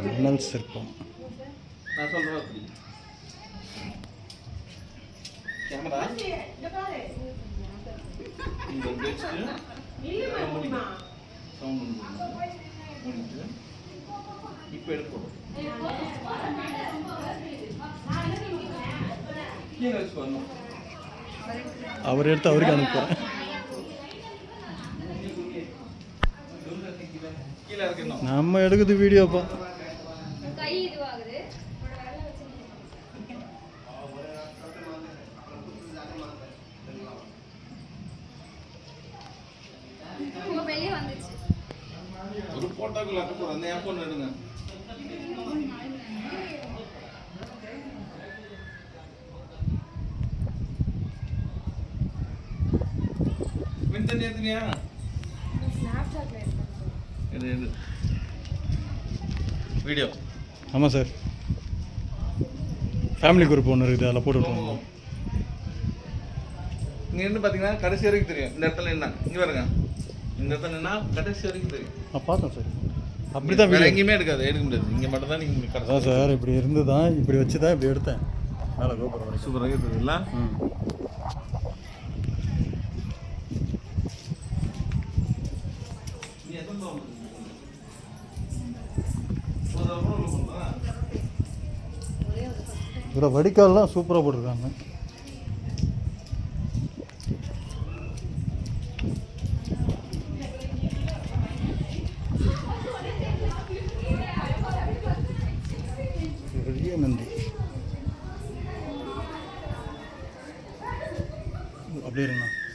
ஜன்னல் சிற்பம் நான் சொல்றேன் அப்படி கேமரா இந்த வெச்சு சவுண்ட் முடிஞ்சு இப்போ எடுக்கணும் கீழே வச்சு வரணும் அவர் எடுத்து அவருக்கு அனுப்புகிறேன் கீழே இருக்கணும் நம்ம எடுக்குது வீடியோப்பா கை இதுவாகுது வெளியே வந்துச்சு ஒரு போட்டோக்குள்ள போறோம் அந்த என் போன் எடுங்க விண்டர் ஏத்துனியா ஸ்னாப்சாட்ல இது வீடியோ ஆமாம் சார் ஃபேமிலி குரூப் ஒன்று இருக்குது அதில் போட்டு விட்ருவோம் இங்கே இருந்து பார்த்தீங்கன்னா கடைசி வரைக்கும் தெரியும் இந்த இடத்துல என்ன இங்கே வருங்க இந்த இடத்துல நின்னா கடைசி வரைக்கும் தெரியும் நான் பார்த்தேன் சார் அப்படி தான் வேறு எங்கேயுமே எடுக்காது எடுக்க முடியாது இங்கே மட்டும் தான் நீங்கள் கடைசி அதான் சார் இப்படி இருந்து தான் இப்படி வச்சு தான் இப்படி எடுத்தேன் மேலே கோபுரம் வரைக்கும் சூப்பராக இருக்குது இல்லை இதில் வடிகால்லாம் சூப்பராக போட்டிருக்காங்க பெரிய நந்தி அப்படியே இருங்கண்ணா